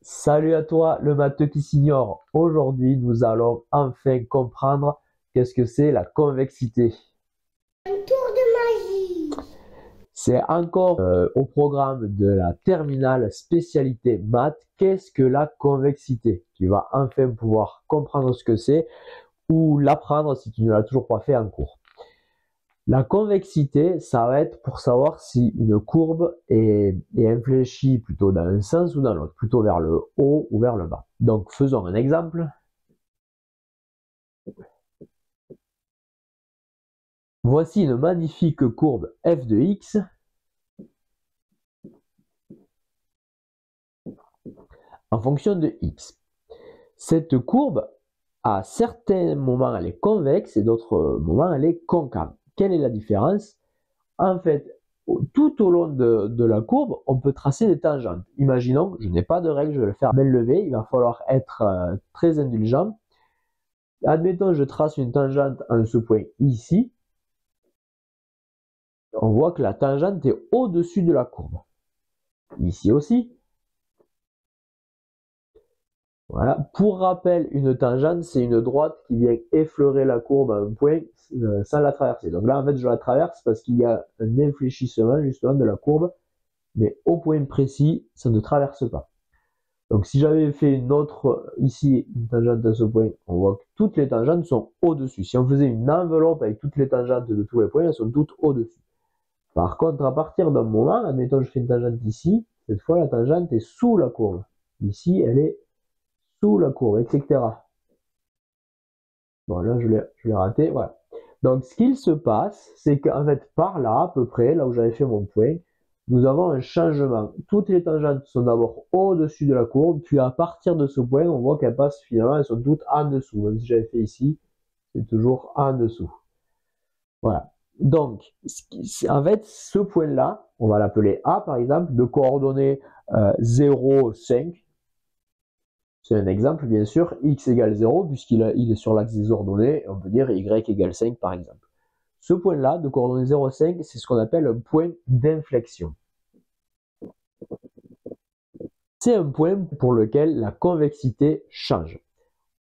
Salut à toi, le matheux qui s'ignore. Aujourd'hui, nous allons enfin comprendre qu'est-ce que c'est la convexité. Un tour de magie. C'est encore au programme de la terminale spécialité maths. Qu'est-ce que la convexité? Tu vas enfin pouvoir comprendre ce que c'est ou l'apprendre si tu ne l'as toujours pas fait en cours. La convexité, ça va être pour savoir si une courbe est infléchie plutôt dans un sens ou dans l'autre, plutôt vers le haut ou vers le bas. Donc faisons un exemple. Voici une magnifique courbe f de x en fonction de x. Cette courbe, à certains moments, elle est convexe et d'autres moments, elle est concave. Quelle est la différence? En fait, tout au long de la courbe, on peut tracer des tangentes. Imaginons, je n'ai pas de règle, je vais le faire main levée, il va falloir être très indulgent. Admettons, je trace une tangente en ce point ici. On voit que la tangente est au-dessus de la courbe. Ici aussi. Voilà. Pour rappel, une tangente, c'est une droite qui vient effleurer la courbe à un point sans la traverser. Donc là, en fait, je la traverse parce qu'il y a un infléchissement justement de la courbe, mais au point précis, ça ne traverse pas. Donc si j'avais fait une autre, ici, une tangente à ce point, on voit que toutes les tangentes sont au-dessus. Si on faisait une enveloppe avec toutes les tangentes de tous les points, elles sont toutes au-dessus. Par contre, à partir d'un moment, admettons je fais une tangente ici, cette fois la tangente est sous la courbe. Ici, elle est sous la courbe, etc. Bon, là, je l'ai raté, voilà. Donc, ce qu'il se passe, c'est qu'en fait, par là, à peu près, là où j'avais fait mon point, nous avons un changement. Toutes les tangentes sont d'abord au-dessus de la courbe, puis à partir de ce point, on voit qu'elles passent finalement, elles sont toutes en dessous. Même si j'avais fait ici, c'est toujours en dessous. Voilà. Donc, en fait, ce point-là, on va l'appeler A, par exemple, de coordonnées 0, 5. C'est un exemple, bien sûr, x égale 0, puisqu'il est sur l'axe des ordonnées, on peut dire y égale 5, par exemple. Ce point-là, de coordonnées 0, 5, c'est ce qu'on appelle un point d'inflexion. C'est un point pour lequel la convexité change.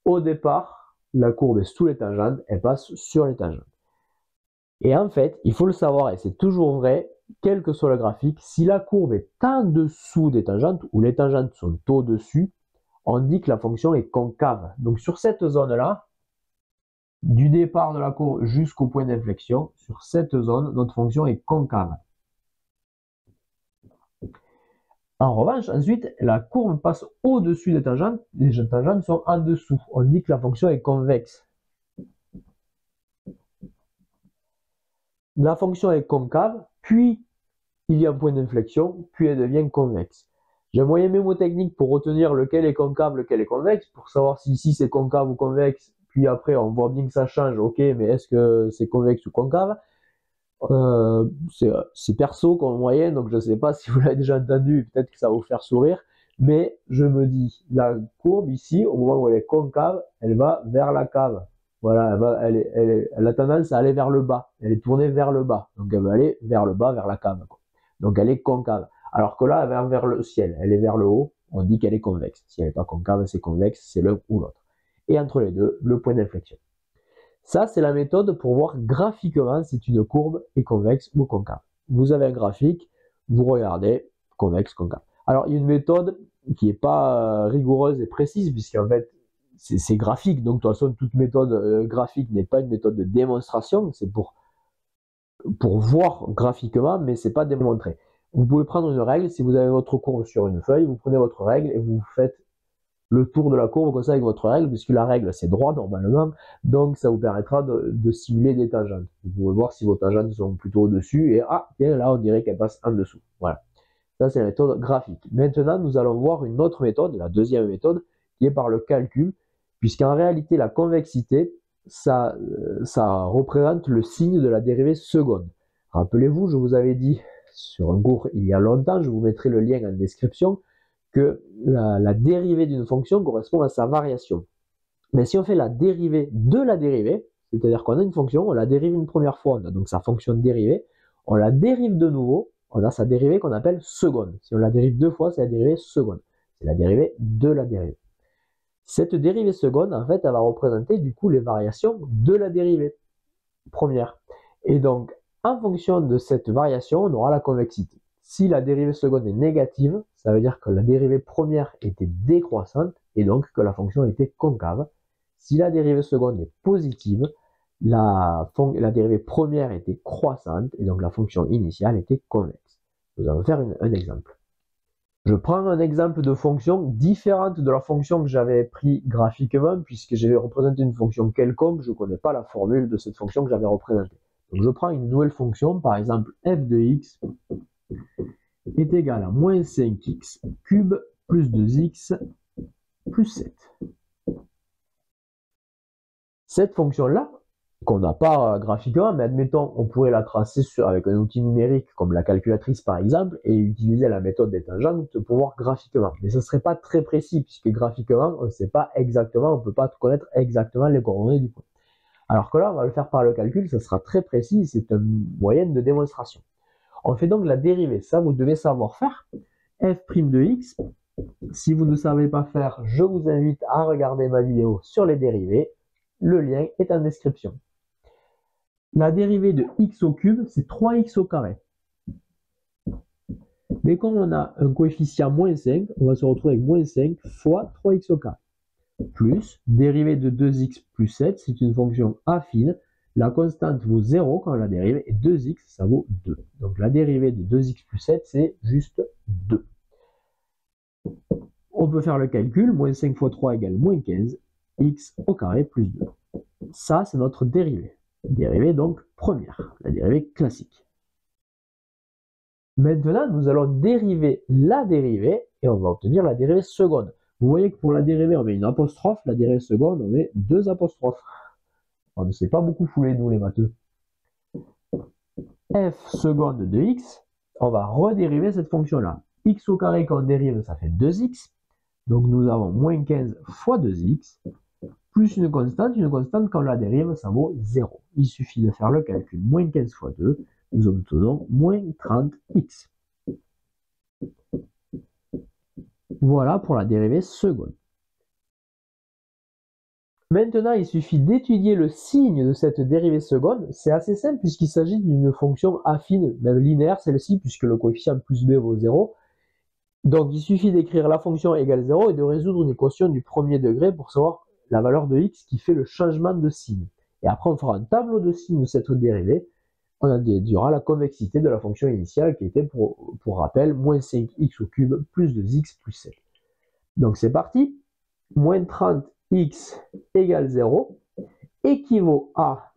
Au départ, la courbe est sous les tangentes, elle passe sur les tangentes. Et en fait, il faut le savoir, et c'est toujours vrai, quel que soit le graphique, si la courbe est en dessous des tangentes, ou les tangentes sont au-dessus, on dit que la fonction est concave. Donc sur cette zone-là, du départ de la courbe jusqu'au point d'inflexion, sur cette zone, notre fonction est concave. En revanche, ensuite, la courbe passe au-dessus des tangentes, les tangentes sont en dessous. On dit que la fonction est convexe. La fonction est concave, puis il y a un point d'inflexion, puis elle devient convexe. J'ai un moyen mémotechnique pour retenir lequel est concave, lequel est convexe, pour savoir si ici c'est concave ou convexe, puis après on voit bien que ça change, ok, mais est-ce que c'est convexe ou concave? C'est perso comme moyen, donc je ne sais pas si vous l'avez déjà entendu, peut-être que ça va vous faire sourire, mais je me dis, la courbe ici, au moment où elle est concave, elle va vers la cave. Voilà, elle a tendance à aller vers le bas, elle est tournée vers le bas, donc elle va aller vers le bas, vers la cave. Donc elle est concave. Alors que là, elle va vers le ciel, elle est vers le haut, on dit qu'elle est convexe. Si elle n'est pas concave, c'est convexe, c'est l'un ou l'autre. Et entre les deux, le point d'inflexion. Ça, c'est la méthode pour voir graphiquement si une courbe est convexe ou concave. Vous avez un graphique, vous regardez, convexe, concave. Alors, il y a une méthode qui n'est pas rigoureuse et précise, puisqu'en fait, c'est graphique. Donc, de toute façon, toute méthode graphique n'est pas une méthode de démonstration, c'est pour voir graphiquement, mais c'est pas démontré. Vous pouvez prendre une règle, si vous avez votre courbe sur une feuille, vous prenez votre règle et vous faites le tour de la courbe comme ça avec votre règle, puisque la règle c'est droit normalement, donc ça vous permettra de simuler des tangentes. Vous pouvez voir si vos tangentes sont plutôt au-dessus, et ah, tiens, là on dirait qu'elles passent en dessous. Voilà. Ça c'est la méthode graphique. Maintenant, nous allons voir une autre méthode, la deuxième méthode, qui est par le calcul, puisqu'en réalité la convexité, ça représente le signe de la dérivée seconde. Rappelez-vous, je vous avais dit sur un cours il y a longtemps, je vous mettrai le lien en description, que la dérivée d'une fonction correspond à sa variation. Mais si on fait la dérivée de la dérivée, c'est-à-dire qu'on a une fonction, on la dérive une première fois, on a donc sa fonction dérivée, on la dérive de nouveau, on a sa dérivée qu'on appelle seconde. Si on la dérive deux fois, c'est la dérivée seconde. c'est la dérivée de la dérivée. Cette dérivée seconde, en fait, elle va représenter du coup les variations de la dérivée première. Et donc, en fonction de cette variation, on aura la convexité. Si la dérivée seconde est négative, ça veut dire que la dérivée première était décroissante et donc que la fonction était concave. Si la dérivée seconde est positive, la dérivée première était croissante et donc la fonction initiale était convexe. Nous allons faire un exemple. Je prends un exemple de fonction différente de la fonction que j'avais pris graphiquement puisque j'ai représenté une fonction quelconque, je ne connais pas la formule de cette fonction que j'avais représentée. Donc je prends une nouvelle fonction, par exemple f de x est égal à moins 5x cube plus 2x plus 7. Cette fonction-là, qu'on n'a pas graphiquement, mais admettons, on pourrait la tracer avec un outil numérique comme la calculatrice par exemple, et utiliser la méthode des tangentes pour voir graphiquement. Mais ce ne serait pas très précis, puisque graphiquement, on ne sait pas exactement, on ne peut pas connaître exactement les coordonnées du point. Alors que là, on va le faire par le calcul, ça sera très précis, c'est une moyenne de démonstration. On fait donc la dérivée, ça vous devez savoir faire. F' de x, si vous ne savez pas faire, je vous invite à regarder ma vidéo sur les dérivées. Le lien est en description. La dérivée de x au cube, c'est 3x au carré. Mais comme on a un coefficient moins 5, on va se retrouver avec moins 5 fois 3x au carré. Plus, dérivée de 2x plus 7, c'est une fonction affine. La constante vaut 0 quand on la dérive, et 2x, ça vaut 2. Donc la dérivée de 2x plus 7, c'est juste 2. On peut faire le calcul, moins 5 fois 3 égale moins 15, x au carré plus 2. Ça, c'est notre dérivée. Dérivée donc première, la dérivée classique. Maintenant, nous allons dériver la dérivée et on va obtenir la dérivée seconde. Vous voyez que pour la dérivée, on met une apostrophe, la dérivée seconde, on met 2 apostrophes. On ne sait pas beaucoup fouler, nous, les matheux. F seconde de x, on va redériver cette fonction-là. X au carré, quand on dérive, ça fait 2x. Donc, nous avons moins 15 fois 2x, plus une constante quand on la dérive, ça vaut 0. Il suffit de faire le calcul. Moins 15 fois 2, nous obtenons moins 30x. Voilà pour la dérivée seconde. Maintenant, il suffit d'étudier le signe de cette dérivée seconde. C'est assez simple puisqu'il s'agit d'une fonction affine, même linéaire celle-ci, puisque le coefficient plus b vaut 0. Donc, il suffit d'écrire la fonction égale 0 et de résoudre une équation du premier degré pour savoir la valeur de x qui fait le changement de signe. Et après, on fera un tableau de signes de cette dérivée. On déduira la convexité de la fonction initiale qui était, pour rappel, moins 5x au cube plus 2x plus 7. Donc, c'est parti. Moins 30x égale 0 équivaut à...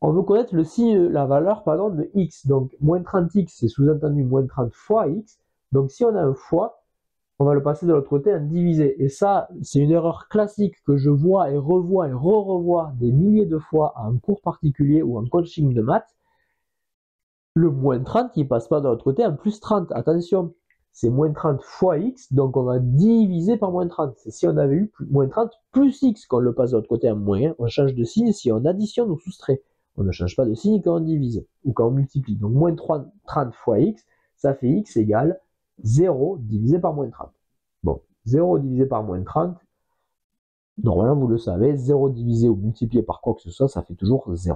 On veut connaître le signe, la valeur de x. Donc, moins 30x, c'est sous-entendu moins 30 fois x. Donc, si on a un fois, on va le passer de l'autre côté en divisé. Et ça, c'est une erreur classique que je vois et revois et re-revois des milliers de fois en cours particulier ou en coaching de maths. Le moins 30, il ne passe pas de l'autre côté en plus 30. Attention, c'est moins 30 fois x, donc on va diviser par moins 30. C'est si on avait eu moins 30 plus x qu'on le passe de l'autre côté en moins 1. On change de signe si on additionne ou soustrait. On ne change pas de signe quand on divise ou quand on multiplie. Donc moins 30 fois x, ça fait x égale 0 divisé par moins 30. Bon, 0 divisé par moins 30, normalement vous le savez, 0 divisé ou multiplié par quoi que ce soit, ça fait toujours 0.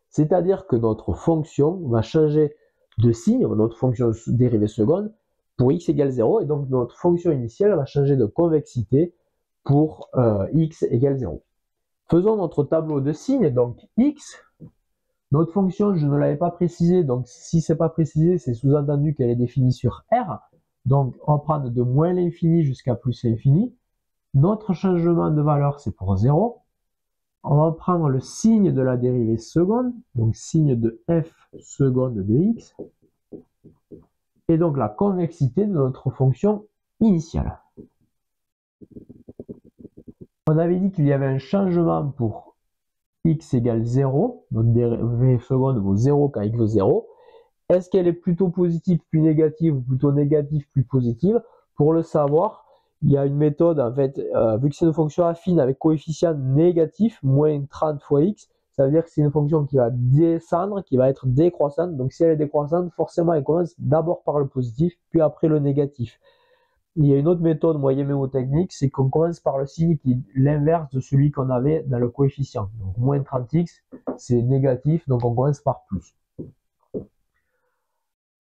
C'est-à-dire que notre fonction va changer de signe, notre fonction dérivée seconde, pour x égale 0, et donc notre fonction initiale va changer de convexité pour x égale 0. Faisons notre tableau de signes, donc x, notre fonction, je ne l'avais pas précisé, donc si ce n'est pas précisé, c'est sous-entendu qu'elle est définie sur R. Donc on va prendre de moins l'infini jusqu'à plus l'infini. Notre changement de valeur, c'est pour 0. On va prendre le signe de la dérivée seconde, donc signe de f seconde de x. Et donc la convexité de notre fonction initiale. On avait dit qu'il y avait un changement pour x égale 0, notre dérivée seconde vaut 0 quand x vaut 0. Est-ce qu'elle est plutôt positive plus négative ou plutôt négative plus positive? Pour le savoir, il y a une méthode, en fait, vu que c'est une fonction affine avec coefficient négatif, moins 30 fois x, ça veut dire que c'est une fonction qui va descendre, qui va être décroissante. Donc si elle est décroissante, forcément elle commence d'abord par le positif, puis après le négatif. Il y a une autre méthode moyenne mémotechnique, c'est qu'on commence par le signe qui est l'inverse de celui qu'on avait dans le coefficient. Donc moins 30x, c'est négatif, donc on commence par plus.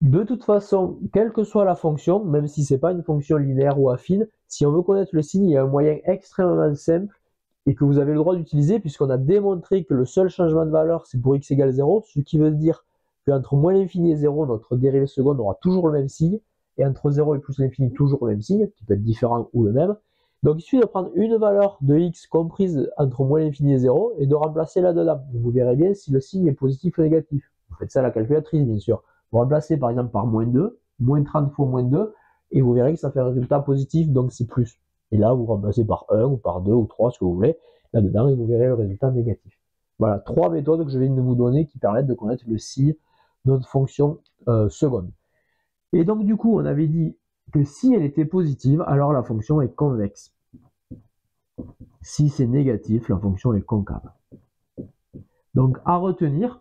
De toute façon, quelle que soit la fonction, même si ce n'est pas une fonction linéaire ou affine, si on veut connaître le signe, il y a un moyen extrêmement simple et que vous avez le droit d'utiliser puisqu'on a démontré que le seul changement de valeur, c'est pour x égale 0, ce qui veut dire qu'entre moins l'infini et 0, notre dérivée seconde aura toujours le même signe, et entre 0 et plus l'infini, toujours le même signe, qui peut être différent ou le même. Donc il suffit de prendre une valeur de x comprise entre moins l'infini et 0 et de remplacer là-dedans. Vous verrez bien si le signe est positif ou négatif. Vous faites ça à la calculatrice, bien sûr. Vous remplacez par exemple par moins 2, moins 30 fois moins 2, et vous verrez que ça fait un résultat positif, donc c'est plus. Et là, vous remplacez par 1 ou par 2 ou 3, ce que vous voulez, là-dedans, et vous verrez le résultat négatif. Voilà, 3 méthodes que je viens de vous donner qui permettent de connaître le signe de notre fonction seconde. Et donc du coup, on avait dit que si elle était positive, alors la fonction est convexe. Si c'est négatif, la fonction est concave. Donc à retenir,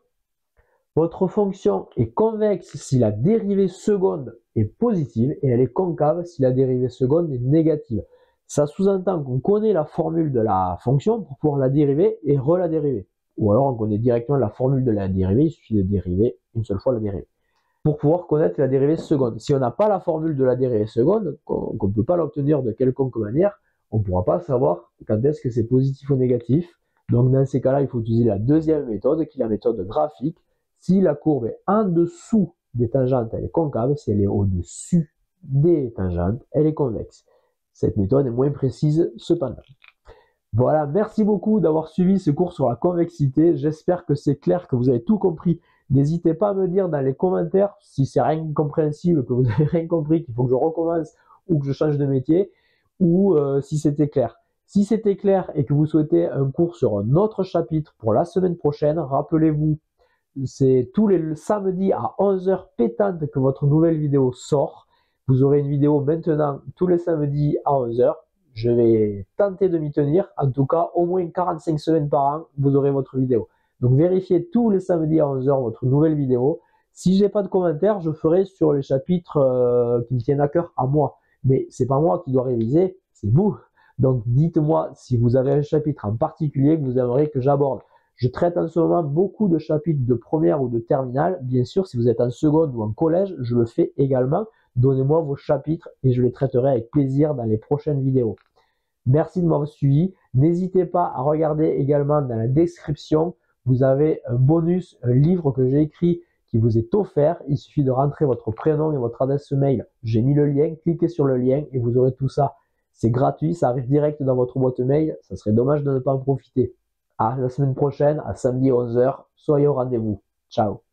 votre fonction est convexe si la dérivée seconde est positive et elle est concave si la dérivée seconde est négative. Ça sous-entend qu'on connaît la formule de la fonction pour pouvoir la dériver et la dériver. Ou alors on connaît directement la formule de la dérivée, il suffit de dériver une seule fois la dérivée. Pour pouvoir connaître la dérivée seconde. Si on n'a pas la formule de la dérivée seconde, qu'on ne peut pas l'obtenir de quelconque manière, on ne pourra pas savoir quand est-ce que c'est positif ou négatif. Donc dans ces cas-là, il faut utiliser la deuxième méthode, qui est la méthode graphique. Si la courbe est en dessous des tangentes, elle est concave. Si elle est au-dessus des tangentes, elle est convexe. Cette méthode est moins précise cependant. Voilà, merci beaucoup d'avoir suivi ce cours sur la convexité. J'espère que c'est clair, que vous avez tout compris. N'hésitez pas à me dire dans les commentaires si c'est incompréhensible, que vous n'avez rien compris, qu'il faut que je recommence ou que je change de métier, ou si c'était clair. Si c'était clair et que vous souhaitez un cours sur un autre chapitre pour la semaine prochaine, rappelez-vous, c'est tous les samedis à 11h pétante que votre nouvelle vidéo sort. Vous aurez une vidéo maintenant tous les samedis à 11h. Je vais tenter de m'y tenir. En tout cas, au moins 45 semaines par an, vous aurez votre vidéo. Donc vérifiez tous les samedis à 11h votre nouvelle vidéo. Si j'ai pas de commentaires, je ferai sur les chapitres qui me tiennent à cœur à moi. Mais c'est pas moi qui dois réviser, c'est vous. Donc dites-moi si vous avez un chapitre en particulier que vous aimeriez que j'aborde. Je traite en ce moment beaucoup de chapitres de première ou de terminale. Bien sûr, si vous êtes en seconde ou en collège, je le fais également. Donnez-moi vos chapitres et je les traiterai avec plaisir dans les prochaines vidéos. Merci de m'avoir suivi. N'hésitez pas à regarder également dans la description. Vous avez un bonus, un livre que j'ai écrit qui vous est offert. Il suffit de rentrer votre prénom et votre adresse mail. J'ai mis le lien, cliquez sur le lien et vous aurez tout ça. C'est gratuit, ça arrive direct dans votre boîte mail. Ça serait dommage de ne pas en profiter. À la semaine prochaine, à samedi 11h. Soyez au rendez-vous. Ciao.